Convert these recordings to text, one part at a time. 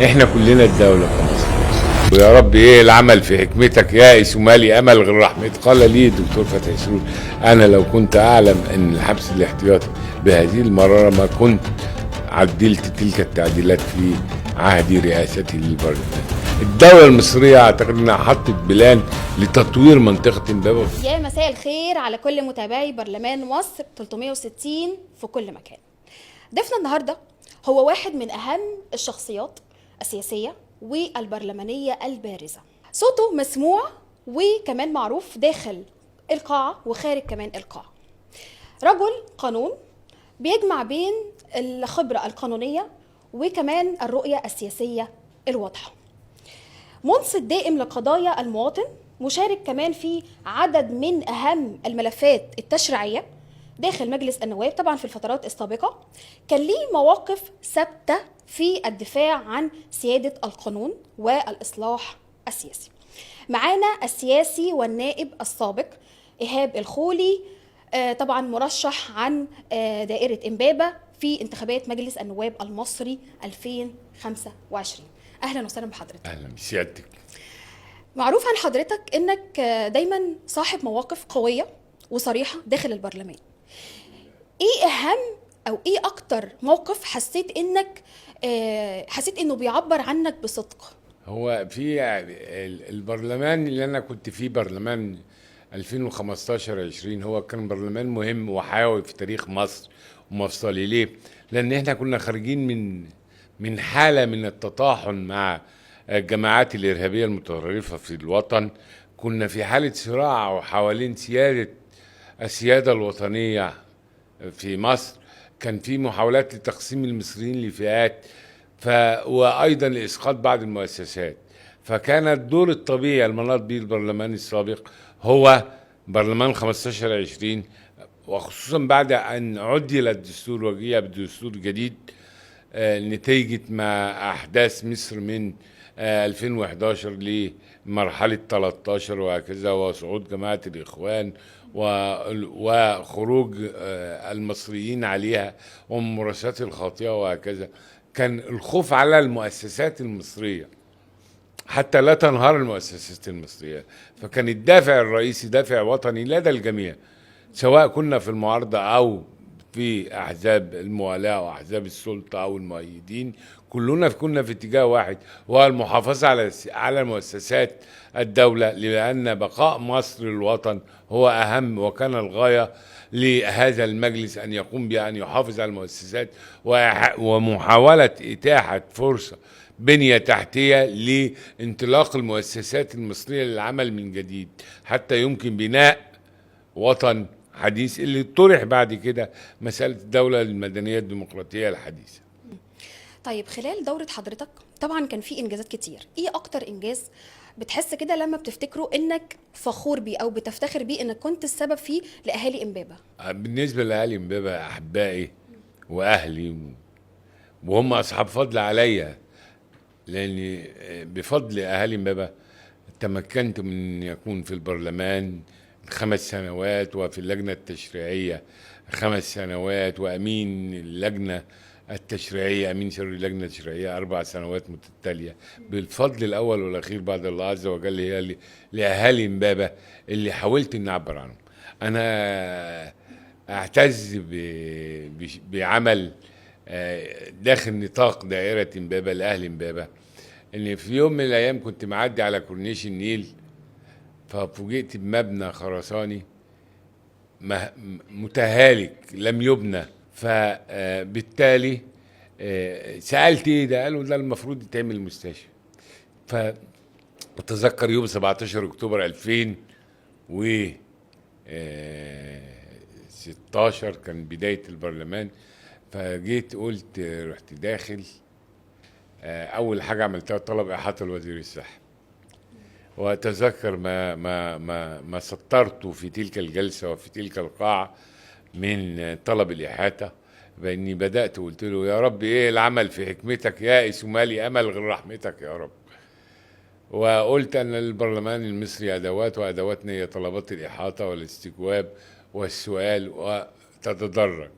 احنا كلنا الدولة كمصر. ويا رب ايه العمل في حكمتك يائس ومالي امل غير رحمتك. قال لي الدكتور فتحي سرور: انا لو كنت اعلم ان الحبس الاحتياطي بهذه المرارة ما كنت عدلت تلك التعديلات في عهد رئاستي للبرلمان. الدولة المصرية اعتقد انها حطت بلان لتطوير منطقة امبابة. يا مساء الخير على كل متابعي برلمان مصر 360 في كل مكان. ضيفنا النهارده هو واحد من اهم الشخصيات السياسيه والبرلمانيه البارزه. صوته مسموع وكمان معروف داخل القاعه وخارج كمان القاعه. رجل قانون بيجمع بين الخبره القانونيه وكمان الرؤيه السياسيه الواضحه. منصت دائم لقضايا المواطن، مشارك كمان في عدد من أهم الملفات التشريعية داخل مجلس النواب. طبعا في الفترات السابقة كان ليه مواقف ثابتة في الدفاع عن سيادة القانون والإصلاح السياسي. معانا السياسي والنائب السابق إيهاب الخولي، طبعا مرشح عن دائرة إمبابة في انتخابات مجلس النواب المصري 2025. اهلا وسهلا بحضرتك. اهلا بسيادتك. معروف عن حضرتك انك دايما صاحب مواقف قويه وصريحه داخل البرلمان. ايه اهم او ايه اكتر موقف حسيت انه بيعبر عنك بصدق؟ هو في البرلمان اللي انا كنت فيه، برلمان 2015-20، هو كان برلمان مهم وحيوي في تاريخ مصر ومفصلي. ليه؟ لان احنا كنا خارجين من حالة من التطاحن مع الجماعات الإرهابية المتطرفة في الوطن. كنا في حالة صراع حوالين السيادة الوطنية في مصر. كان في محاولات لتقسيم المصريين لفئات، وأيضا لإسقاط بعض المؤسسات. فكان الدور الطبيعي المناط به البرلمان السابق هو برلمان 15-20، وخصوصا بعد أن عدل الدستور وجيء بدستور جديد نتيجة ما أحداث مصر من 2011 لمرحلة 13 وهكذا، وصعود جماعة الإخوان وخروج المصريين عليها والممارسات الخاطئة وهكذا. كان الخوف على المؤسسات المصرية حتى لا تنهار المؤسسات المصرية. فكان الدافع الرئيسي دافع وطني لدى الجميع، سواء كنا في المعارضة أو في أحزاب الموالاة أو أحزاب السلطة أو المؤيدين. كلنا كنا في اتجاه واحد، وهو المحافظة على مؤسسات الدولة، لأن بقاء مصر للوطن هو أهم، وكان الغاية لهذا المجلس أن يقوم بأن يحافظ على المؤسسات ومحاولة إتاحة فرصة بنية تحتية لانطلاق المؤسسات المصرية للعمل من جديد، حتى يمكن بناء وطن حديث اللي طرح بعد كده مسألة الدولة المدنية الديمقراطية الحديثة. طيب خلال دورة حضرتك طبعا كان في انجازات كتير. ايه اكتر انجاز بتحس كده لما بتفتكره انك فخور بيه او بتفتخر بيه انك كنت السبب فيه لاهالي امبابة؟ بالنسبة لأهالي امبابة أحبائي وأهلي، وهم أصحاب فضل عليا، لأني بفضل أهالي امبابة تمكنت من أن يكون في البرلمان 5 سنوات، وفي اللجنة التشريعية 5 سنوات، وأمين اللجنة التشريعية، أمين سر اللجنة التشريعية 4 سنوات متتالية. بالفضل الأول والأخير بعد الله عز وجل هي لأهالي امبابة اللي حاولت أن أعبر عنهم. أنا أعتز بعمل داخل نطاق دائرة امبابة لأهل امبابة. إن في يوم من الأيام كنت معدي على كورنيش النيل، ففوجئت بمبنى خرساني متهالك لم يبنى. فبالتالي سألت ايه ده؟ قالوا ده المفروض يتعمل مستشفى. فأتذكر يوم 17 أكتوبر 2016 كان بداية البرلمان. فجيت قلت، رحت داخل أول حاجة عملتها طلب إحاطة لوزير الصحة. وأتذكر ما سطرته في تلك الجلسة وفي تلك القاعة من طلب الإحاطة، بإني بدأت قلت له: يا رب إيه العمل في حكمتك يائس ومالي أمل غير رحمتك يا رب. وقلت أن البرلمان المصري أدوات، وأدواتنا هي طلبات الإحاطة والاستجواب والسؤال، وتتدرج.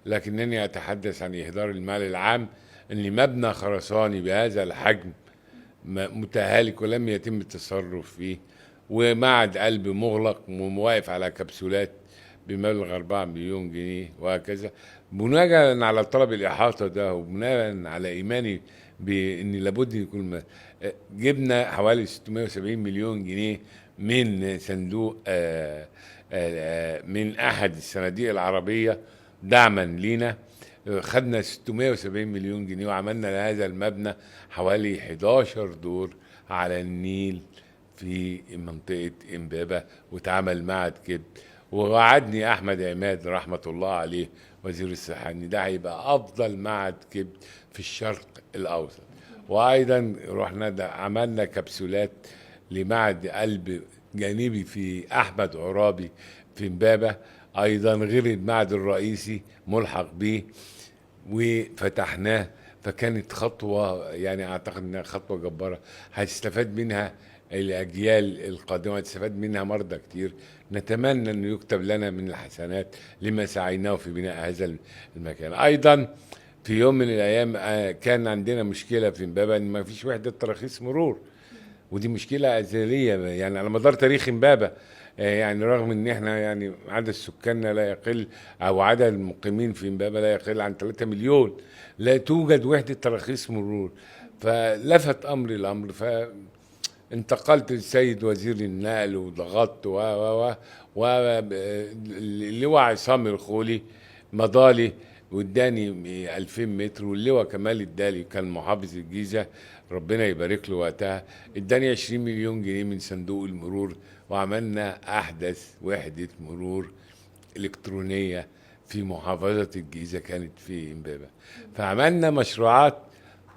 لكنني أتحدث عن إهدار المال العام ان مبنى خرساني بهذا الحجم متهالك ولم يتم التصرف فيه، ومعهد قلب مغلق وواقف على كبسولات بمبلغ 4 مليون جنيه وهكذا، بناء على طلب الإحاطة ده وبناء على إيماني بأن لابد يكون جبنا حوالي 670 مليون جنيه من صندوق من أحد الصناديق العربية دعما لينا. خدنا 670 مليون جنيه وعملنا لهذا المبنى حوالي 11 دور على النيل في منطقة إمبابة، واتعمل معهد كبد. ووعدني أحمد عماد رحمة الله عليه وزير الصحة إن ده هيبقى أفضل معهد كبد في الشرق الأوسط. وأيضا رحنا عملنا كبسولات لمعهد قلب جانبي في أحمد عرابي في إمبابة أيضا، غير المعهد الرئيسي ملحق به وفتحناه. فكانت خطوة يعني أعتقد أنها خطوة جبارة هتستفاد منها الأجيال القادمة، هتستفاد منها مرضى كتير. نتمنى أنه يكتب لنا من الحسنات لما سعيناه في بناء هذا المكان. أيضا في يوم من الأيام كان عندنا مشكلة في إمبابة أن ما فيش وحدة تراخيص مرور، ودي مشكلة أزلية يعني على مدار تاريخ إمبابة. يعني رغم ان احنا يعني عدد سكاننا لا يقل او عدد المقيمين في امبابة لا يقل عن 3 مليون، لا توجد وحدة تراخيص مرور. فلفت امري الامر، فانتقلت للسيد وزير النقل وضغطت واللواء عصام الخولي مضالي واداني 2000 متر، واللواء كمال الدالي كان محافظ الجيزة ربنا يبارك له وقتها اداني 20 مليون جنيه من صندوق المرور، وعملنا احدث وحدة مرور الكترونية في محافظة الجيزة كانت في امبابة. فعملنا مشروعات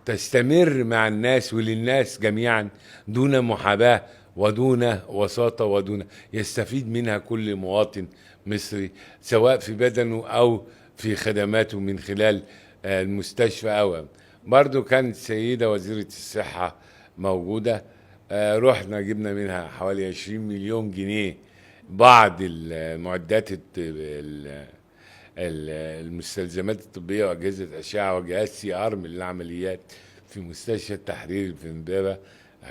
تستمر مع الناس وللناس جميعا دون محاباة ودون وساطة ودون، يستفيد منها كل مواطن مصري سواء في بدنه أو في خدماته من خلال المستشفى. أو برضو كانت سيدة وزيرة الصحة موجودة، رحنا جبنا منها حوالي 20 مليون جنيه بعض المعدات المستلزمات الطبية وأجهزة أشعة وجهاز سي ار من العمليات في مستشفى التحرير في إمبابة.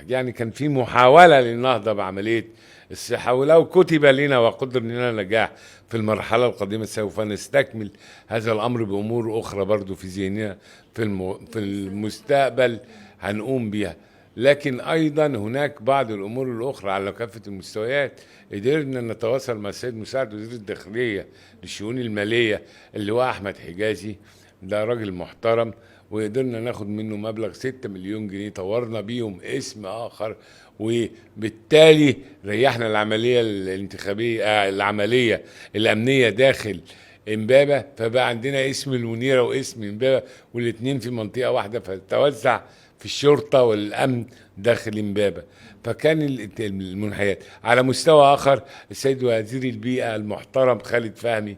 يعني كان في محاولة للنهضة بعملية الصحة، ولو كتب لنا وقدر لنا نجاح في المرحلة القادمة سوف نستكمل هذا الأمر بأمور أخرى برضو في ذهننا في المستقبل هنقوم بها. لكن أيضا هناك بعض الأمور الأخرى على كافة المستويات قدرنا نتواصل مع السيد مساعد وزير الداخلية للشؤون المالية اللي هو أحمد حجازي، ده راجل محترم، وقدرنا ناخد منه مبلغ 6 مليون جنيه طورنا بيهم اسم آخر، وبالتالي ريحنا العملية الانتخابية العملية الأمنية داخل إمبابة. فبقى عندنا اسم المنيرة واسم إمبابة والاتنين في منطقة واحدة، فتوزع في الشرطة والأمن داخل إمبابة. فكان المنحيات على مستوى آخر. السيد وزير البيئة المحترم خالد فهمي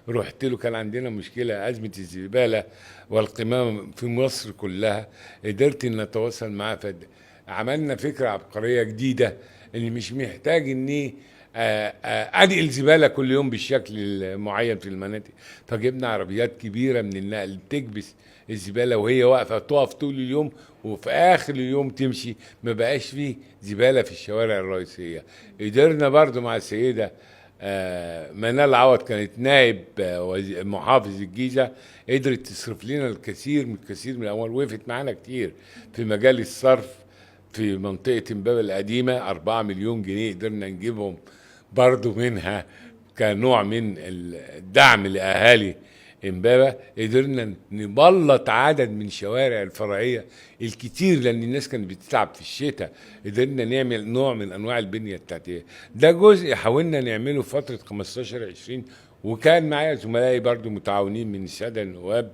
رحت له، كان عندنا مشكلة أزمة الزبالة والقمامة في مصر كلها، قدرت ان اتواصل معاه. عملنا فكرة عبقرية جديدة اللي مش محتاج اني انقل زبالة كل يوم بالشكل المعين في المناطق، فجبنا عربيات كبيرة من النقل تكبس الزبالة وهي واقفة، تقف طول اليوم وفي آخر اليوم تمشي، ما بقاش فيه زبالة في الشوارع الرئيسية. قدرنا برضو مع السيدة منال عوض كانت نائب محافظ الجيزة، قدرت تصرف لنا الكثير من الأموال، وقفت معانا كتير في مجال الصرف في منطقة إمبابة القديمة. 4 مليون جنيه قدرنا نجيبهم برضو منها كنوع من الدعم لأهالي إمبابة. قدرنا نبلط عدد من شوارع الفرعية الكتير لأن الناس كانت بتتعب في الشتاء، قدرنا نعمل نوع من أنواع البنية التحتية. ده جزء حاولنا نعمله في فترة 15-20، وكان معايا زملائي برضو متعاونين من السادة النواب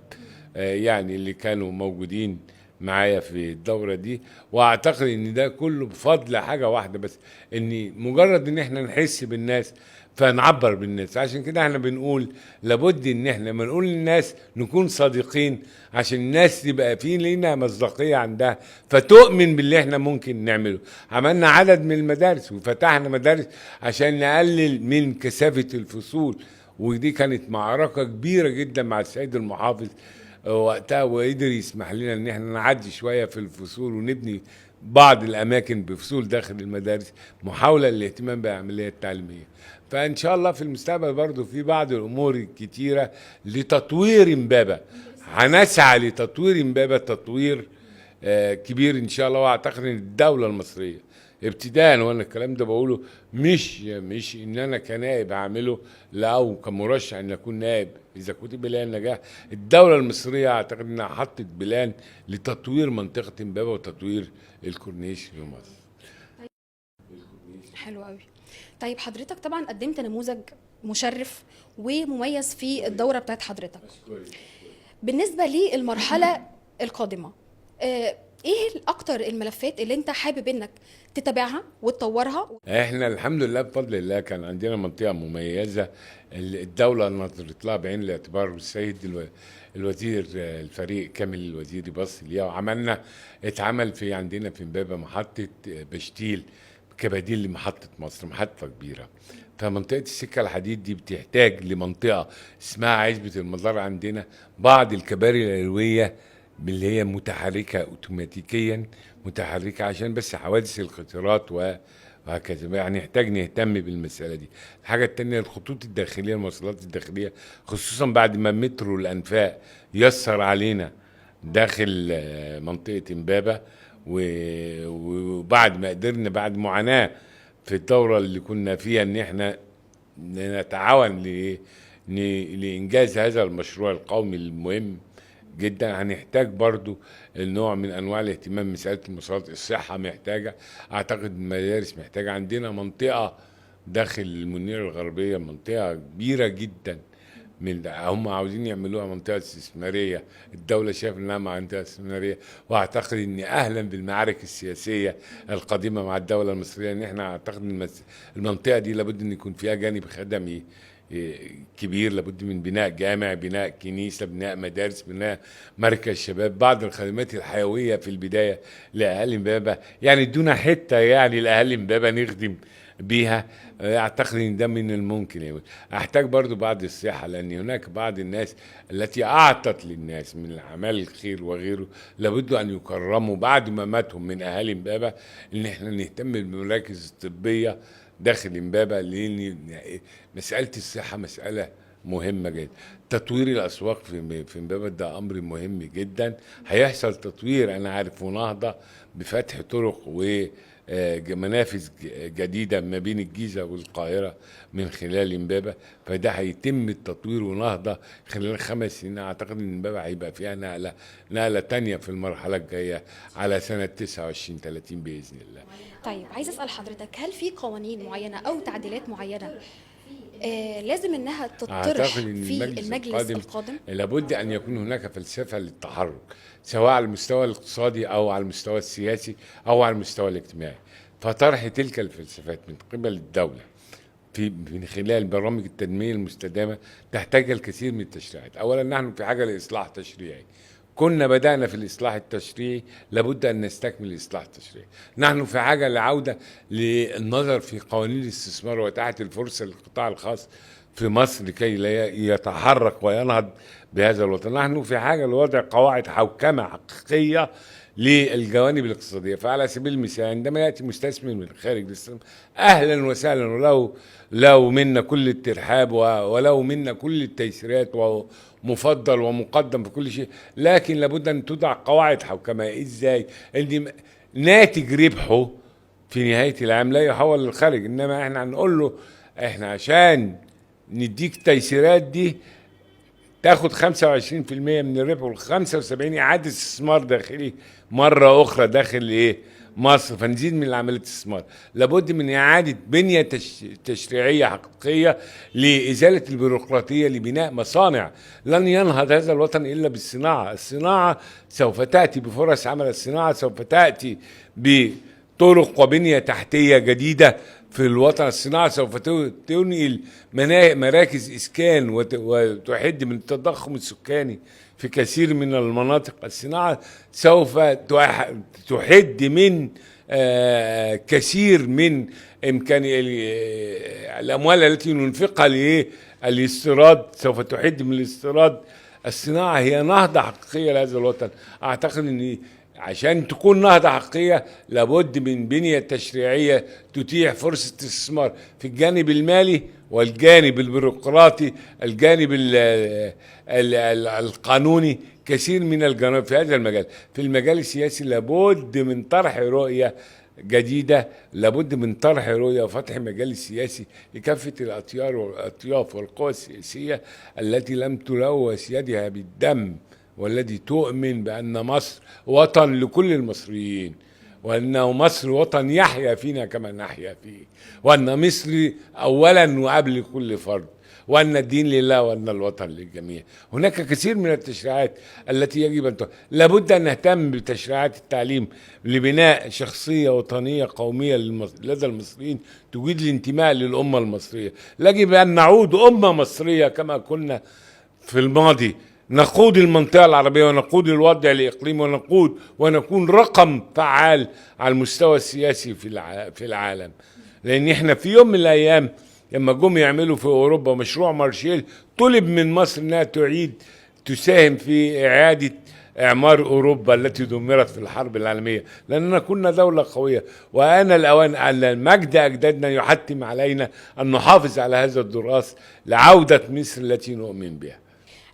يعني اللي كانوا موجودين معايا في الدورة دي. واعتقد ان ده كله بفضل حاجة واحدة بس، ان مجرد ان احنا نحس بالناس فنعبر بالناس. عشان كده احنا بنقول لابد ان احنا لما نقول للناس نكون صادقين، عشان الناس تبقى في لنا مصداقية عندها فتؤمن باللي احنا ممكن نعمله. عملنا عدد من المدارس وفتحنا مدارس عشان نقلل من كثافة الفصول، ودي كانت معركة كبيرة جدا مع السيد المحافظ وقتها، وقدر يسمح لنا ان احنا نعدي شويه في الفصول ونبني بعض الاماكن بفصول داخل المدارس، محاوله للاهتمام بالعمليه التعليميه. فان شاء الله في المستقبل برضو في بعض الامور الكتيره لتطوير امبابه، هنسعى لتطوير امبابه تطوير كبير ان شاء الله. واعتقد ان الدوله المصريه ابتداء، وانا الكلام ده بقوله مش ان انا كنائب هعمله، لا، او كمرشح ان اكون نائب اذا كتب لي النجاح. الدوله المصريه اعتقد انها حطت بلان لتطوير منطقه امبابه وتطوير الكورنيش في مصر. حلو قوي. طيب حضرتك طبعا قدمت نموذج مشرف ومميز في الدورة بتاعت حضرتك. بالنسبة للمرحلة القادمة، ايه اكتر الملفات اللي انت حابب انك تتابعها وتطورها؟ احنا الحمد لله بفضل الله كان عندنا منطقه مميزه الدوله نظرت لها بعين الاعتبار، السيد الوزير الفريق كامل الوزيري بص ليها، وعملنا اتعمل في عندنا في امبابه محطه بشتيل كبديل لمحطه مصر، محطه كبيره. فمنطقه السكه الحديد دي بتحتاج لمنطقه اسمها عزبه المزار، عندنا بعض الكباري العلويه اللي هي متحركه اوتوماتيكيا متحركه عشان بس حوادث القطارات وهكذا، يعني نحتاج نهتم بالمساله دي. الحاجه الثانيه الخطوط الداخليه، المواصلات الداخليه، خصوصا بعد ما مترو الانفاق يسر علينا داخل منطقه امبابه، وبعد ما قدرنا بعد معاناه في الدوره اللي كنا فيها ان احنا نتعاون لانجاز هذا المشروع القومي المهم جدا. هنحتاج برضو النوع من انواع الاهتمام، مساله المواصلات، الصحه محتاجه، اعتقد المدارس محتاجه. عندنا منطقه داخل المنيره الغربيه منطقه كبيره جدا، من هم عاوزين يعملوها منطقه استثماريه، الدوله شايفه انها منطقه استثماريه، واعتقد اني اهلا بالمعارك السياسيه القديمه مع الدوله المصريه ان احنا اعتقد ان المنطقه دي لابد ان يكون فيها جانب خدمي كبير، لابد من بناء جامع، بناء كنيسة، بناء مدارس، بناء مركز شباب، بعض الخدمات الحيوية في البداية لأهالي امبابة، يعني ادونا حتة يعني لأهالي امبابة نخدم بيها. اعتقد ان ده من الممكن. يعني احتاج برضو بعض الصحة، لان هناك بعض الناس التي اعطت للناس من الاعمال الخير وغيره لابد ان يكرموا بعد ما ماتهم من اهالي امبابة، ان احنا نهتم بالمراكز الطبية داخل امبابه، لان مساله الصحه مساله مهمه جدا. تطوير الاسواق في امبابه ده امر مهم جدا، هيحصل تطوير انا عارف ونهضه بفتح طرق ومنافذ جديده ما بين الجيزه والقاهره من خلال امبابه، فده هيتم التطوير ونهضه خلال 5 سنين. اعتقد ان امبابه هيبقى فيها نقله تانيه في المرحله الجايه على سنه 29 30 باذن الله. طيب عايز اسال حضرتك، هل في قوانين معينه او تعديلات معينه لازم انها تطرح في المجلس القادم؟ لابد ان يكون هناك فلسفه للتحرك، سواء على المستوى الاقتصادي او على المستوى السياسي او على المستوى الاجتماعي. فطرح تلك الفلسفات من قبل الدوله من خلال برامج التنميه المستدامه تحتاج الكثير من التشريعات. اولا نحن في حاجه لاصلاح تشريعي، كنا بدأنا في الإصلاح التشريعي، لابد أن نستكمل الإصلاح التشريعي. نحن في حاجة لعودة للنظر في قوانين الاستثمار وإتاحة الفرصة للقطاع الخاص في مصر لكي لا يتحرك وينهض بهذا الوطن. نحن في حاجة لوضع قواعد حوكمة حقيقية للجوانب الاقتصادية. فعلى سبيل المثال عندما يأتي مستثمر من خارج الاستثمار أهلا وسهلا، ولو منا كل الترحاب ولو منا كل التيسيرات ومفضل ومقدم في كل شيء، لكن لابد أن تضع قواعد حوكمة. إزاي؟ أن ناتج ربحه في نهاية العام لا يحول للخارج، إنما إحنا هنقول له إحنا عشان نديك التيسيرات دي تاخد 25% من الربح، وال 75 اعاده استثمار داخلي مره اخرى داخل مصر، فنزيد من عمليه الاستثمار. لابد من اعاده بنيه تشريعيه حقيقيه لازاله البيروقراطيه لبناء مصانع. لن ينهض هذا الوطن الا بالصناعه، الصناعه سوف تاتي بفرص عمل، الصناعه سوف تاتي بطرق وبنيه تحتيه جديده في الوطن، الصناعة سوف تنقل مراكز إسكان وتحد من التضخم السكاني في كثير من المناطق، الصناعة سوف تحد من كثير من إمكان الأموال التي ننفقها للاستيراد، سوف تحد من الاستيراد الصناعة هي نهضة حقيقية لهذا الوطن. أعتقد أن عشان تكون نهضة حقيقية لابد من بنية تشريعية تتيح فرصة استثمار في الجانب المالي والجانب البيروقراطي، الجانب القانوني، كثير من الجوانب في هذا المجال. في المجال السياسي لابد من طرح رؤية جديدة، لابد من طرح رؤية وفتح مجال السياسي لكافة الأطياف والقوى السياسية التي لم تلوث يدها بالدم، والتي تؤمن بأن مصر وطن لكل المصريين، وأنه مصر وطن يحيا فينا كما نحيا فيه، وأن مصر أولا وقبل كل فرد، وأن الدين لله وأن الوطن للجميع. هناك كثير من التشريعات التي يجب أن لابد أن نهتم بتشريعات التعليم لبناء شخصية وطنية قومية لدى المصريين تجيد الانتماء للأمة المصرية. يجب أن نعود أمة مصرية كما كنا في الماضي، نقود المنطقة العربية ونقود الوضع الإقليمي ونكون رقم فعال على المستوى السياسي في العالم. لأن احنا في يوم من الأيام لما جم يعملوا في أوروبا مشروع مارشيل طلب من مصر أنها تساهم في إعادة إعمار أوروبا التي دمرت في الحرب العالمية، لأننا كنا دولة قوية. وآن الأوان أن مجد أجدادنا يحتم علينا أن نحافظ على هذا التراث لعودة مصر التي نؤمن بها.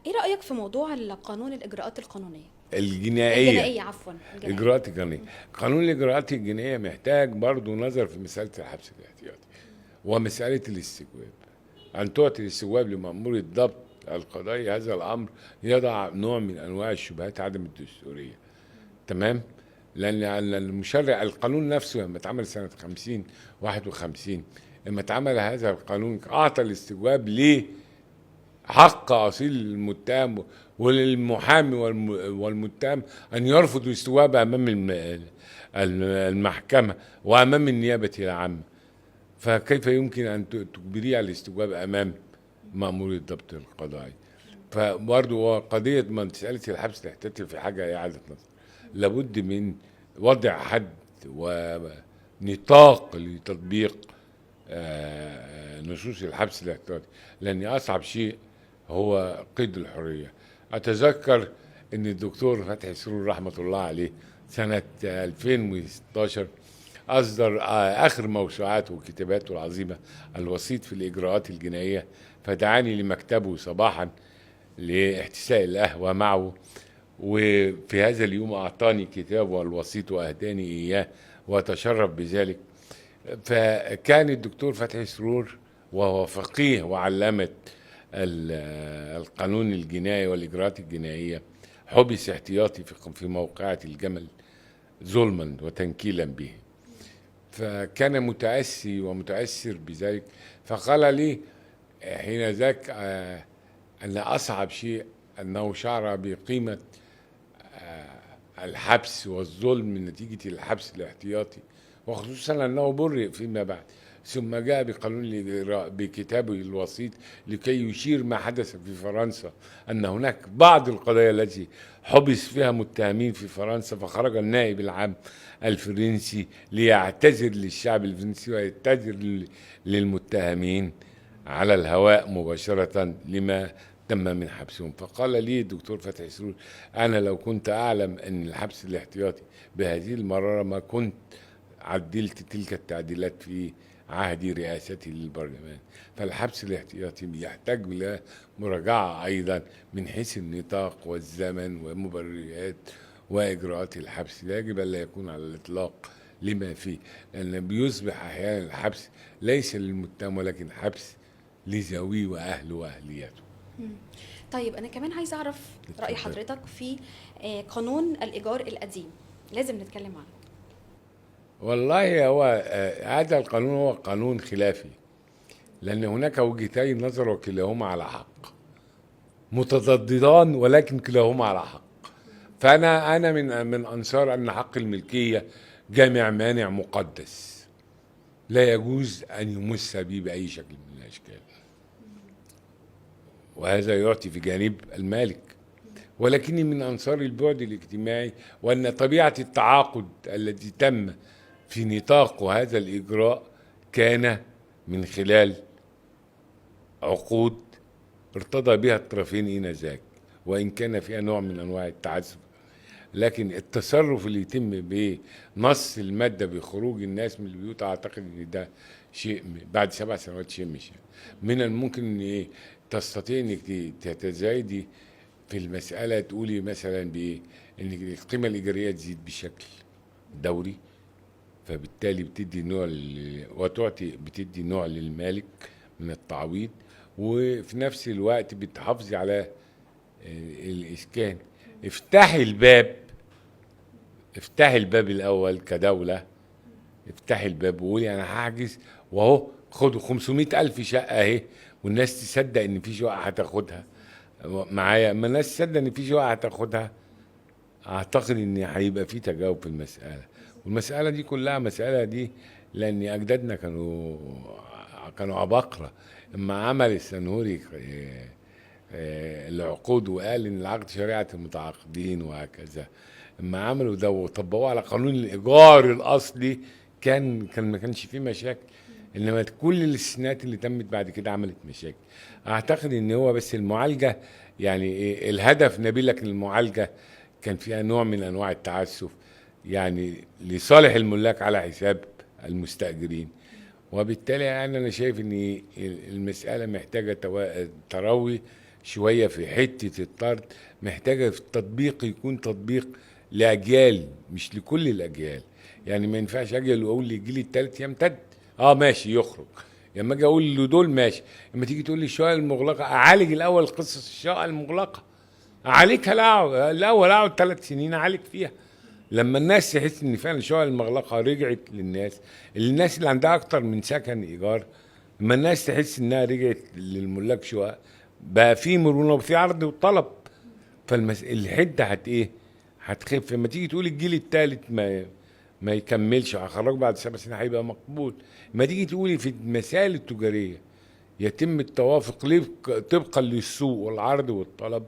ايه رأيك في موضوع القانون الإجراءات القانونية؟ الجنائية عفوا. إجراءات الجنائية. قانون الإجراءات الجنائية محتاج برضو نظر في مسألة الحبس الاحتياطي ومسألة الاستجواب، أن تعطي الاستجواب لمأمور الضبط القضائي. هذا الأمر يضع نوع من أنواع الشبهات عدم الدستورية، تمام؟ لأن المشرع القانون نفسه لما اتعمل سنة 51 لما اتعمل هذا القانون أعطى الاستجواب حق أصيل المتهم وللمحامي والمتهم أن يرفض الاستجواب أمام المحكمة وأمام النيابة العامة. فكيف يمكن أن تجبريه على الاستجواب أمام مأمور الضبط القضائي؟ فبرضه قضية مسألة الحبس الاحتياطي في حاجة إعادة نظر. لابد من وضع حد ونطاق لتطبيق نصوص الحبس الاحتياطي، لأن أصعب شيء هو قيد الحرية. أتذكر أن الدكتور فتحي سرور رحمة الله عليه سنة 2016 أصدر آخر موسوعاته وكتاباته العظيمة الوسيط في الإجراءات الجنائية، فدعاني لمكتبه صباحا لاحتساء القهوة معه، وفي هذا اليوم أعطاني كتابه الوسيط وأهداني إياه وأتشرف بذلك. فكان الدكتور فتحي سرور وهو فقيه وعلامة القانون الجنائي والإجراءات الجنائية حبس احتياطي في موقعة الجمل ظلما وتنكيلا به، فكان متأسي ومتأثر بذلك. فقال لي حين ذاك أن أصعب شيء أنه شعر بقيمة الحبس والظلم من نتيجة الحبس الاحتياطي، وخصوصا أنه برئ فيما بعد، ثم جاء بقانون الإجراء بكتابه الوسيط لكي يشير ما حدث في فرنسا، أن هناك بعض القضايا التي حبس فيها متهمين في فرنسا، فخرج النائب العام الفرنسي ليعتذر للشعب الفرنسي ويعتذر للمتهمين على الهواء مباشرة لما تم من حبسهم. فقال لي الدكتور فتحي سرور: أنا لو كنت أعلم أن الحبس الاحتياطي بهذه المرارة ما كنت عدلت تلك التعديلات في عهد رئاستي للبرلمان. فالحبس الاحتياطي يحتاج إلى مراجعة أيضا من حيث النطاق والزمن ومبررات وإجراءات الحبس. لا يجب أن لا يكون على الإطلاق لما فيه، لأن بيصبح أحيانا الحبس ليس للمتهم ولكن حبس لذويه وأهله وأهليته. طيب أنا كمان عايز أعرف رأي حضرتك في قانون الإيجار القديم، لازم نتكلم عنه. والله هو هذا القانون هو قانون خلافي، لأن هناك وجهتين نظر وكلاهما على حق، متضادان ولكن كلاهما على حق. فأنا من أنصار أن حق الملكية جامع مانع مقدس لا يجوز أن يمس به بأي شكل من الأشكال، وهذا يعطي في جانب المالك. ولكني من أنصار البعد الاجتماعي، وأن طبيعة التعاقد الذي تم في نطاق هذا الإجراء كان من خلال عقود ارتضى بها الطرفين آنذاك، وان كان فيها نوع من انواع التعسف، لكن التصرف اللي يتم بنص الماده بخروج الناس من البيوت اعتقد ان ده شيء بعد 7 سنوات شيء مش من الممكن ان تستطيع انك تتزايدي في المساله، تقولي مثلا بايه ان القيمه الايجاريه تزيد بشكل دوري، فبالتالي بتدي نوع وتعطي بتدي نوع للمالك من التعويض، وفي نفس الوقت بتحافظي على الاسكان. افتحي الباب، افتحي الباب الاول كدوله، افتحي الباب وقولي انا هحجز، واهو خدوا 500,000 شقه اهي، والناس تصدق ان في شقه هتاخدها معايا. اما الناس تصدق ان في شقه هتاخدها اعتقد ان هيبقى في تجاوب في المساله. والمساله دي كلها مساله دي لان اجدادنا كانوا عباقره. اما عمل السنهوري العقود وقال ان العقد شريعه المتعاقدين وهكذا، اما عملوا ده وطبقوه على قانون الايجار الاصلي كان ما كانش فيه مشاكل. انما كل الاستثناءات اللي تمت بعد كده عملت مشاكل. اعتقد ان هو بس المعالجه يعني الهدف نبيل، لكن المعالجه كان فيها نوع من انواع التعسف يعني لصالح الملاك على حساب المستاجرين. وبالتالي يعني انا شايف ان المساله محتاجه تروي شويه في حته الطرد، محتاجه في التطبيق يكون تطبيق لاجيال مش لكل الاجيال. يعني ما ينفعش اجي اقول للجيل الثالث يمتد ماشي يخرج، لما اجي اقول له دول ماشي. لما تيجي تقول لي الشقق المغلقه اعالج الاول قصص الشقق المغلقه، اعالجها الاول اقعد 3 سنين اعالج فيها لما الناس تحس ان فعلا الشقق المغلقه رجعت للناس، اللي عندها اكتر من سكن ايجار، لما الناس تحس انها رجعت للملاك شقق بقى في مرونه وفي عرض وطلب، فالحده هتخف. لما تيجي تقول الجيل الثالث ما يكملش هخرجه بعد 7 سنين هيبقى مقبول. ما تيجي تقولي في المسائل التجاريه يتم التوافق طبقا للسوق والعرض والطلب،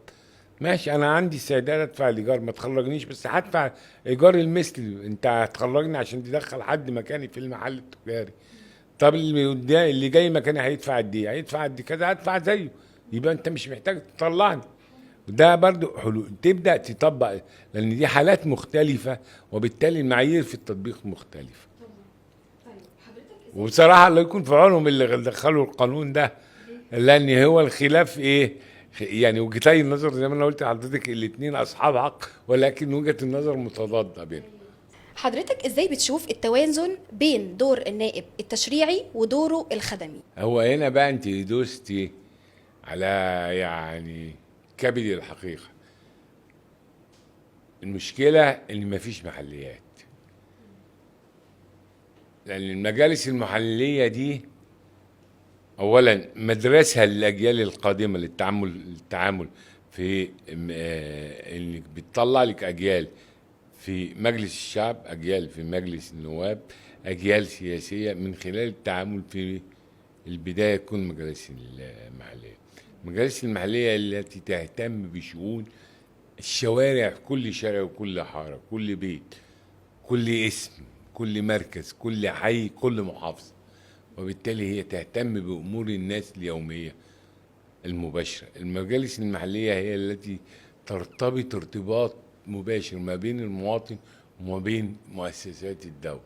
ماشي انا عندي استعداد ادفع الايجار ما تخرجنيش، بس هدفع ايجار المثل. انت هتخرجني عشان تدخل حد مكاني في المحل التجاري، طب اللي جاي مكاني هيدفع قد ايه؟ هيدفع قد كذا، هدفع زيه، يبقى انت مش محتاج تطلعني. وده برضو حلول تبدا تطبق، لان دي حالات مختلفه وبالتالي المعايير في التطبيق مختلفه. وبصراحه الله يكون في عونهم اللي دخلوا القانون ده، لان هو الخلاف يعني وجهتي النظر زي ما انا قلت لحضرتك الاثنين اصحاب حق، ولكن وجهه النظر متضاده بينهم. حضرتك ازاي بتشوف التوازن بين دور النائب التشريعي ودوره الخدمي؟ هو هنا بقى انت دوستي على يعني كبد الحقيقه. المشكله ان مفيش محليات، لان المجالس المحليه دي اولا مدرسه للاجيال القادمه للتعامل في انك بتطلع لك اجيال في مجلس الشعب، اجيال في مجلس النواب، اجيال سياسيه من خلال التعامل في البدايه تكون مجالس المحليه. المجالس المحليه التي تهتم بشؤون الشوارع، كل شارع وكل حاره، كل بيت، كل اسم، كل مركز، كل حي، كل محافظه، وبالتالي هي تهتم بأمور الناس اليومية المباشرة. المجالس المحلية هي التي ترتبط ارتباط مباشر ما بين المواطن وما بين مؤسسات الدولة.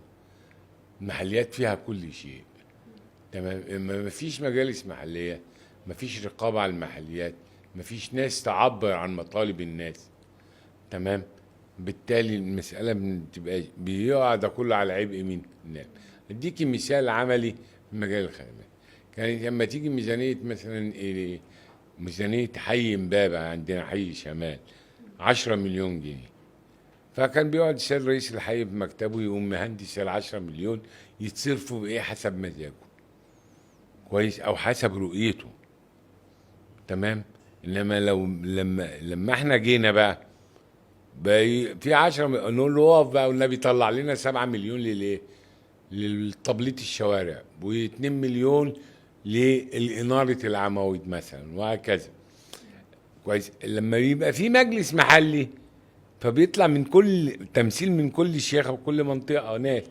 المحليات فيها كل شيء، تمام. ما فيش مجالس محلية، ما فيش رقابة على المحليات، ما فيش ناس تعبر عن مطالب الناس، تمام. بالتالي المسألة بتبقى بيقع ده كله على عبء مين؟ النائب. اديكي مثال عملي في مجال الخدمات. كانت لما تيجي ميزانية مثلا ميزانية حي امبابة عندنا حي شمال 10 مليون جنيه، فكان بيقعد السيد رئيس الحي في مكتبه يقوم مهندس ال 10 مليون يتصرفوا بايه حسب مزاجه، كويس، او حسب رؤيته، تمام. انما لما احنا جينا بقى في 10 نقول له اقف بقى والنبي طلع لنا 7 مليون للايه؟ للتبليط الشوارع، و2 مليون لإنارة العواميد مثلا، وهكذا، كويس. لما يبقى في مجلس محلي فبيطلع من كل تمثيل من كل شيخ وكل منطقة ناس،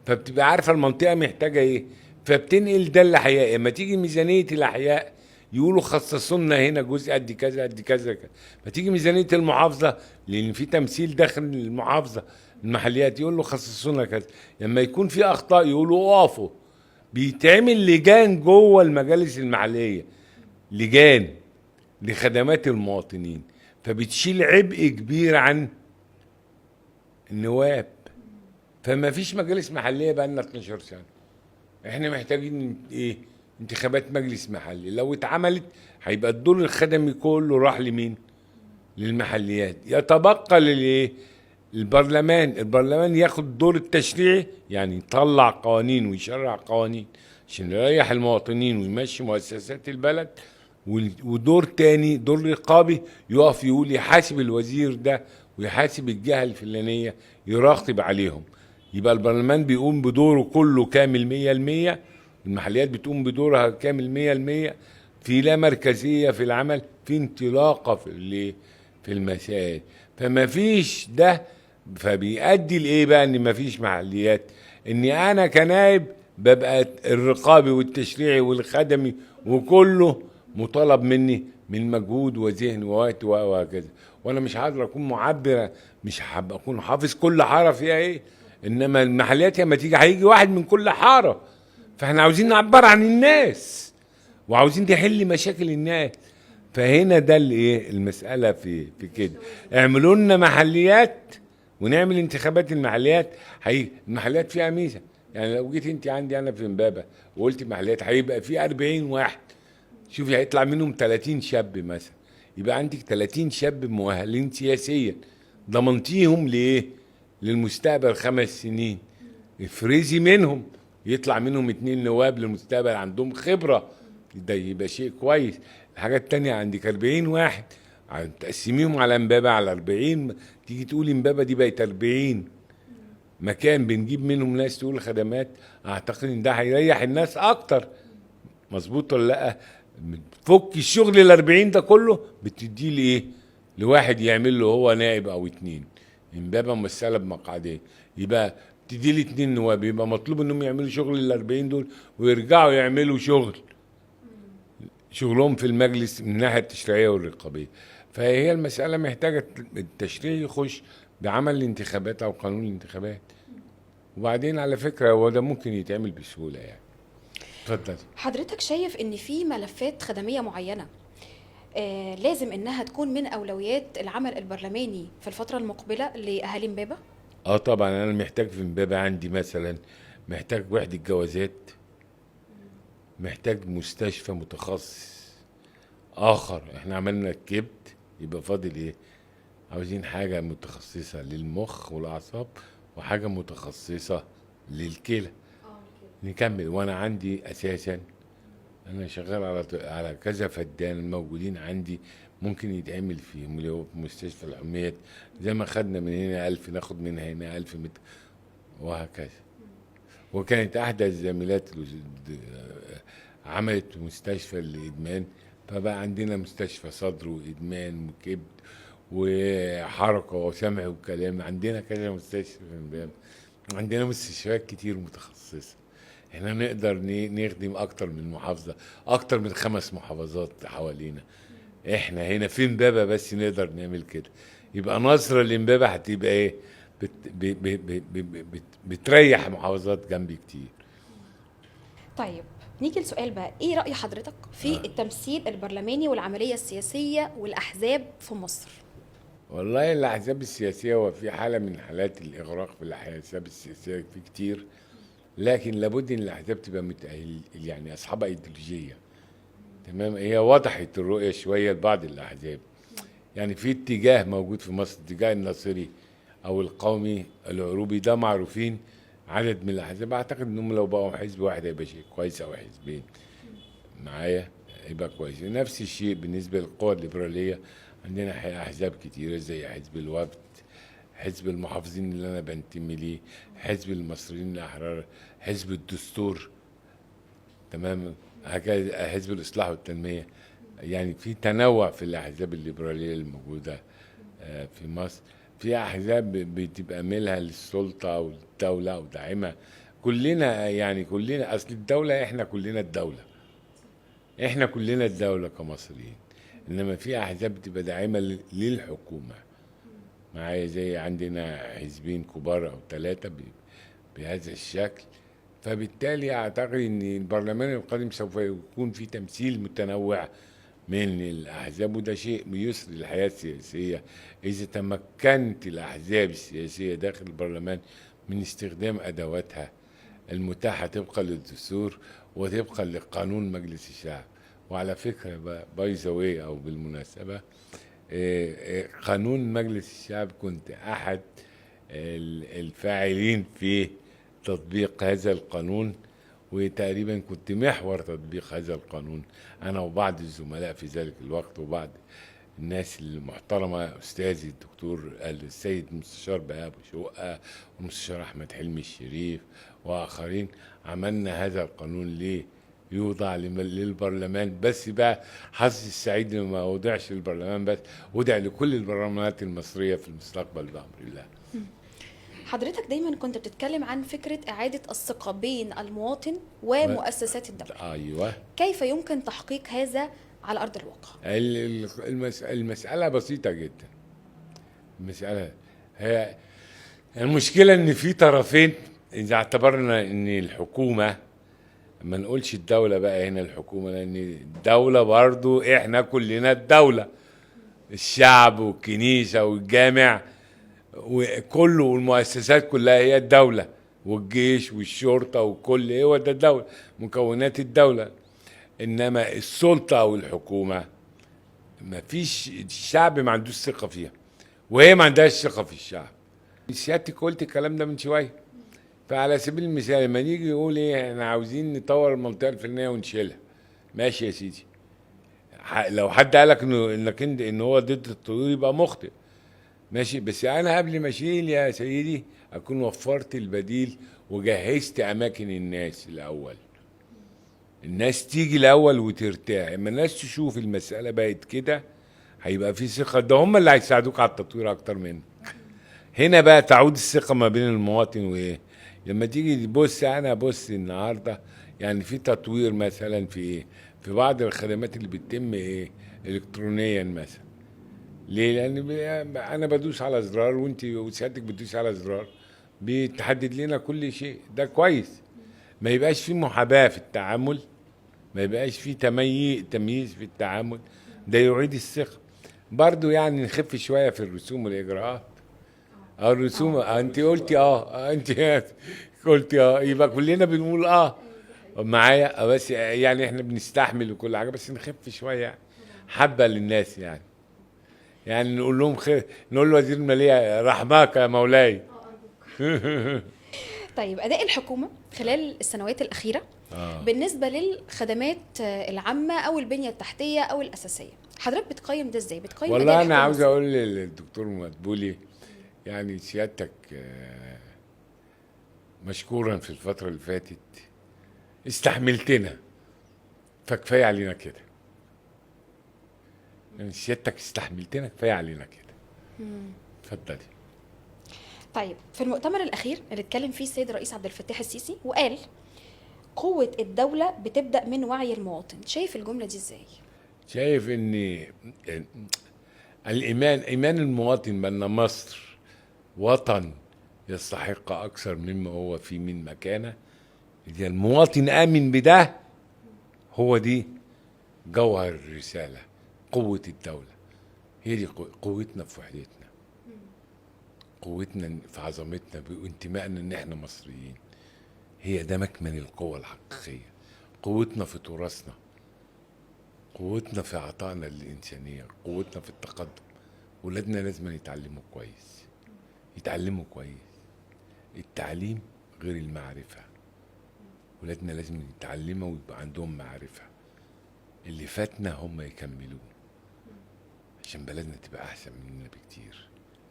فبتبقى عارفة المنطقة محتاجة ايه، فبتنقل ده الأحياء. لما تيجي ميزانية الأحياء يقولوا خصصوا لنا هنا جزء قد كذا قد كذا كذا. فتيجي ميزانيه المحافظه لان في تمثيل داخل المحافظه المحليات يقول له خصصوا لنا كذا. لما يكون في اخطاء يقولوا اقفوا. بيتعمل لجان جوه المجالس المحليه، لجان لخدمات المواطنين، فبتشيل عبء كبير عن النواب. فما فيش مجالس محليه بقى لنا 12 سنه. احنا محتاجين ايه؟ انتخابات مجلس محلي. لو اتعملت هيبقى الدور الخدمي كله راح لمين؟ للمحليات. يتبقى للايه؟ البرلمان ياخد الدور التشريعي، يعني يطلع قوانين ويشرع قوانين عشان يريح المواطنين ويمشي مؤسسات البلد. ودور تاني دور رقابي، يقف يقول يحاسب الوزير ده ويحاسب الجهة الفلانية، يراقب عليهم. يبقى البرلمان بيقوم بدوره كله كامل 100%، المحليات بتقوم بدورها كامل 100%. في لا مركزية في العمل، في انطلاقة في المسائل. فما فيش ده، فبيؤدي لايه بقى؟ ان ما فيش محليات. اني انا كنائب ببقى الرقابي والتشريعي والخدمي وكله مطالب مني من مجهود وذهن ووقت وهكذا. وانا مش هقدر اكون معبره، مش هبقى اكون حافظ كل حاره فيها ايه. انما المحليات لما تيجي هيجي واحد من كل حاره، فاحنا عاوزين نعبر عن الناس وعاوزين نحل مشاكل الناس. فهنا ده الايه المساله في كده. اعملوا لنا محليات ونعمل انتخابات المحليات. المحليات فيها ميزه، يعني لو جيت انت عندي انا في امبابه وقلت محليات هيبقى في 40 واحد، شوفي هيطلع منهم 30 شاب مثلا، يبقى عندك 30 شاب مؤهلين سياسيا ضمنتيهم لايه؟ للمستقبل 5 سنين. افرزي منهم، يطلع منهم 2 نواب للمستقبل عندهم خبره، ده يبقى شيء كويس. الحاجه التانيه عندك 40 واحد تقسميهم على امبابه على 40، تيجي تقولي امبابه دي بقت 40 مكان بنجيب منهم ناس تقول خدمات. اعتقد ان ده هيريح الناس اكتر. مظبوط ولا لا؟ فك الشغل ال 40 ده كله بتديه لايه؟ لواحد يعمل له هو نائب او 2. امبابه ممثله بمقعدين، يبقى تدي لي 2 نواب، يبقى مطلوب انهم يعملوا شغل ال 40 دول ويرجعوا يعملوا شغلهم في المجلس من الناحيه التشريعيه والرقابيه. فهي المساله محتاجه التشريع يخش بعمل الانتخابات او قانون الانتخابات. وبعدين على فكره هو ده ممكن يتعمل بسهوله يعني. اتفضل. حضرتك شايف ان في ملفات خدميه معينه لازم انها تكون من اولويات العمل البرلماني في الفتره المقبله لاهالي امبابه؟ طبعا انا محتاج في امبابه عندي مثلا، محتاج وحده جوازات، محتاج مستشفى متخصص اخر. احنا عملنا الكبد، يبقى فاضل ايه؟ عاوزين حاجه متخصصه للمخ والاعصاب وحاجه متخصصه للكلى. نكمل. وانا عندي اساسا انا شغال على كذا فدان موجودين عندي، ممكن يتعمل فيهم اللي هو في مستشفى الحميات. زي ما خدنا من هنا 1000 ناخد من هنا 1000 متر وهكذا. وكانت احدى الزميلات عملت مستشفى للادمان، فبقى عندنا مستشفى صدر وادمان وكبد وحركه وسمع وكلام. عندنا كذا مستشفى، عندنا مستشفيات كتير متخصصه. احنا نقدر نخدم اكتر من محافظه، اكتر من 5 محافظات حوالينا. احنا هنا في امبابه بس نقدر نعمل كده. يبقى نظره لامبابه هتبقى ايه؟ بتريح محافظات جنبي كتير. طيب نيجي لسؤال بقى، ايه رأي حضرتك في التمثيل البرلماني والعملية السياسية والأحزاب في مصر؟ والله الاحزاب السياسيه هو في حاله من حالات الاغراق في الاحزاب السياسيه في كتير، لكن لابد ان الاحزاب تبقى يعني اصحاب ايديولوجيه. تمام. هي وضحت الرؤيه شويه لبعض الاحزاب، يعني في اتجاه موجود في مصر، اتجاه الناصري او القومي العروبي، ده معروفين. عدد من الاحزاب اعتقد انهم لو بقوا حزب واحد هيبقى شيء كويس، او حزبين معايا يبقى كويس. نفس الشيء بالنسبه للقوى الليبراليه، عندنا احزاب كتيره زي حزب الوفد، حزب المحافظين اللي انا بنتمي ليه، حزب المصريين الاحرار، حزب الدستور، تمام، هكذا حزب الاصلاح والتنميه. يعني في تنوع في الاحزاب الليبراليه الموجوده في مصر. في احزاب بتبقى ميلها للسلطه او الدوله او داعمه. كلنا يعني كلنا اصل الدوله، احنا كلنا الدوله. احنا كلنا الدولة كمصريين، انما في احزاب بتبقى داعمة للحكومة معايا، زي عندنا حزبين كبار او 3 بهذا الشكل. فبالتالي اعتقد ان البرلمان القادم سوف يكون في تمثيل متنوع من الاحزاب، وده شيء بيسر الحياه السياسيه اذا تمكنت الاحزاب السياسيه داخل البرلمان من استخدام ادواتها المتاحه طبقا للدستور وطبقا لقانون مجلس الشعب. وعلى فكره باي ذا واي او بالمناسبه، قانون مجلس الشعب كنت احد الفاعلين في تطبيق هذا القانون، وتقريبا كنت محور تطبيق هذا القانون انا وبعض الزملاء في ذلك الوقت، وبعض الناس المحترمه، استاذي الدكتور السيد مستشار بهاء أبو شقه ومستشار احمد حلمي الشريف واخرين. عملنا هذا القانون يوضع للبرلمان بس. بقى حظي السعيد انه ما وضعش للبرلمان بس، وضع لكل البرلمانات المصريه في المستقبل بامر الله. حضرتك دايما كنت بتتكلم عن فكرة إعادة الثقة بين المواطن ومؤسسات الدولة. ايوه. كيف يمكن تحقيق هذا على أرض الواقع؟ المسألة بسيطة جدا. هي المشكلة ان في طرفين. اذا اعتبرنا ان الحكومة، ما نقولش الدولة بقى هنا الحكومة، لان الدولة برضو احنا كلنا الدولة، الشعب والكنيسة والجامع وكله والمؤسسات كلها هي الدولة، والجيش والشرطة وكل هو ده الدولة، مكونات الدولة. انما السلطة او الحكومة ما فيش، الشعب ما عندوش ثقة فيها وهي ما عندهاش ثقة في الشعب. سيادتك قلت الكلام ده من شوية. فعلى سبيل المثال لما نيجي يقول ايه احنا عاوزين نطور المنطقة الفلانية ونشيلها، ماشي يا سيدي، لو حد قالك ان هو ضد التطوير يبقى مخطئ، ماشي. بس انا قبل ما اشيل يا سيدي اكون وفرت البديل وجهزت اماكن الناس الاول. الناس تيجي الاول وترتاح. اما الناس تشوف المساله بقت كده هيبقى في ثقه، ده هم اللي هيساعدوك على التطوير اكتر منك. هنا بقى تعود الثقه ما بين المواطن وايه. لما تيجي تبص، انا بص النهارده يعني في تطوير مثلا في ايه، في بعض الخدمات اللي بتتم ايه الكترونيا مثلا. ليه؟ لان انا بدوس على زرار وانت وسيادتك بتدوس على زرار بتحدد لنا كل شيء، ده كويس. ما يبقاش في محاباه في التعامل، ما يبقاش في تمييز في التعامل، ده يعيد الثقه. برضو يعني نخف شويه في الرسوم والاجراءات. الرسوم انت قلتي انت قلتي يبقى كلنا بنقول معايا، بس يعني احنا بنستحمل وكل حاجه، بس نخف شويه يعني حبه للناس يعني نقول لهم خير، نقول له وزير الماليه رحماك يا مولاي. طيب أداء الحكومة خلال السنوات الأخيرة بالنسبة للخدمات العامة أو البنية التحتية أو الأساسية، حضرتك بتقيم ده إزاي؟ بتقيم والله أداء أنا عاوز الحكومة أقول للدكتور مدبولي يعني سيادتك مشكورا في الفترة اللي فاتت استحملتنا، فكفاية علينا كده. يعني سيادتك استحملتنا، كفاية علينا كده. اتفضلي. طيب في المؤتمر الأخير اللي اتكلم فيه السيد الرئيس عبد الفتاح السيسي وقال قوة الدولة بتبدأ من وعي المواطن، شايف الجملة دي ازاي؟ شايف ان ايمان المواطن بان مصر وطن يستحق اكثر مما هو فيه من مكانه. اذا المواطن امن بده، هو دي جوهر الرساله، قوه الدوله. هي دي قوتنا في وحدتنا، قوتنا في عظمتنا وانتمائنا ان احنا مصريين. هي ده مكمن القوة الحقيقية. قوتنا في تراثنا، قوتنا في عطائنا للإنسانية، قوتنا في التقدم. ولادنا لازم يتعلموا كويس، يتعلموا كويس. التعليم غير المعرفة. ولادنا لازم يتعلموا ويبقى عندهم معرفة. اللي فاتنا هم يكملوه عشان بلدنا تبقى أحسن مننا بكتير.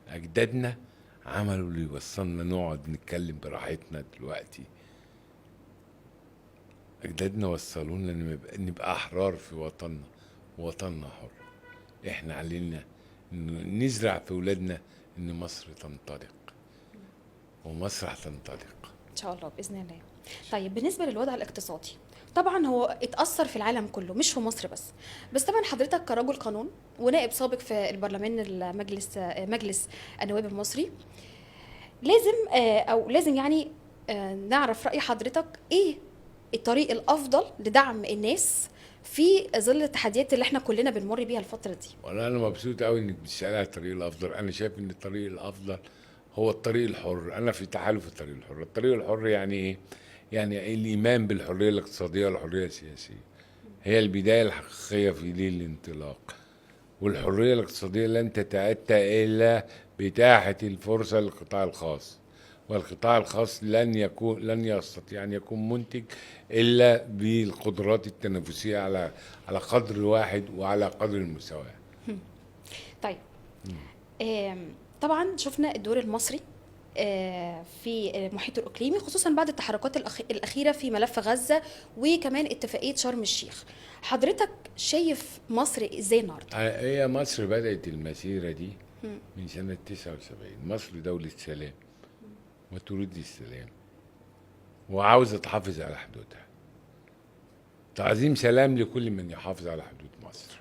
أجدادنا عملوا اللي يوصلنا نقعد نتكلم براحتنا دلوقتي. أجدادنا وصلونا نبقى أحرار في وطننا، ووطننا حر. إحنا علينا نزرع في ولادنا إن مصر تنطلق، ومصر هتنطلق إن شاء الله بإذن الله. طيب بالنسبة للوضع الاقتصادي، طبعا هو اتأثر في العالم كله مش في مصر بس طبعا حضرتك كرجل قانون ونائب سابق في البرلمان مجلس النواب المصري، لازم يعني نعرف رأي حضرتك ايه الطريق الافضل لدعم الناس في ظل التحديات اللي احنا كلنا بنمر بيها الفترة دي. والله انا مبسوط قوي انك بتسالي على الطريق الافضل. انا شايف ان الطريق الافضل هو الطريق الحر. انا في تحالف الطريق الحر. الطريق الحر يعني ايه؟ يعني الايمان بالحريه الاقتصاديه والحريه السياسيه هي البدايه الحقيقيه في ليل الانطلاق. والحريه الاقتصاديه لن تتاتى الا باتاحه الفرصه للقطاع الخاص، والقطاع الخاص لن يستطيع ان يكون منتج الا بالقدرات التنافسيه على قدر واحد وعلى قدر المساواه. طيب طبعا شفنا الدور المصري في المحيط الإقليمي، خصوصا بعد التحركات الأخيرة في ملف غزة وكمان اتفاقية شرم الشيخ. حضرتك شايف مصر ازاي النهارده؟ هي مصر بدأت المسيرة دي من سنة 79. مصر دولة سلام وتريد السلام وعاوزة تحافظ على حدودها. تعظيم سلام لكل من يحافظ على حدود مصر.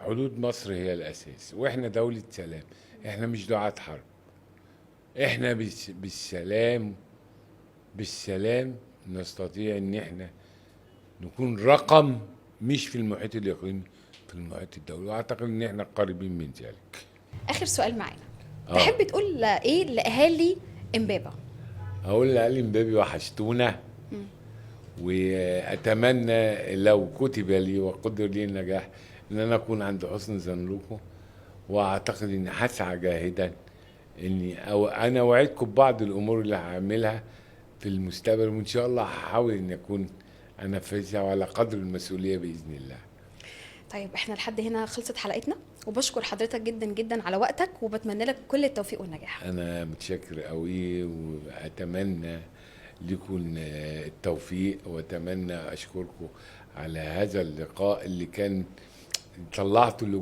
حدود مصر هي الأساس، وإحنا دولة سلام. إحنا مش دعاة حرب. إحنا بالسلام نستطيع إن إحنا نكون رقم مش في المحيط الإقليمي، في المحيط الدولي، وأعتقد إن إحنا قريبين من ذلك. آخر سؤال معانا، تحب تقول إيه لأهالي إمبابة؟ هقول لأهالي إمبابة وحشتونا، وأتمنى لو كتب لي وقدر لي النجاح إن أنا أكون عند حسن ظنكم، وأعتقد إني هسعى جاهدا أنا وعدكم ببعض الأمور اللي هعملها في المستقبل، وإن شاء الله هحاول إن أكون أنفذها وعلى قدر المسؤولية بإذن الله. طيب احنا لحد هنا خلصت حلقتنا، وبشكر حضرتك جدا جدا على وقتك، وبتمنى لك كل التوفيق والنجاح. أنا متشكر قوي، وأتمنى لكم التوفيق، وأتمنى أشكركم على هذا اللقاء اللي كان طلعته اللي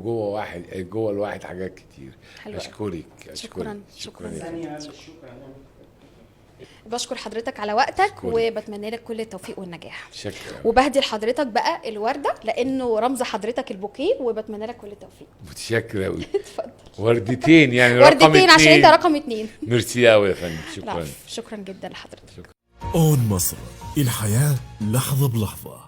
جوه الواحد حاجات كتير. أشكرك. شكرا. بشكر حضرتك على وقتك، وبتمنى لك كل التوفيق والنجاح. شكرا. وبهدي لحضرتك بقى الورده لانه رمز حضرتك البوكيه، وبتمنى لك كل التوفيق. متشكر قوي. اتفضل. وردتين يعني وردتين عشان انت رقم 2. ميرسي قوي يا فندم. شكرا. شكرا جدا لحضرتك. اون مصر، الحياه لحظه بلحظه.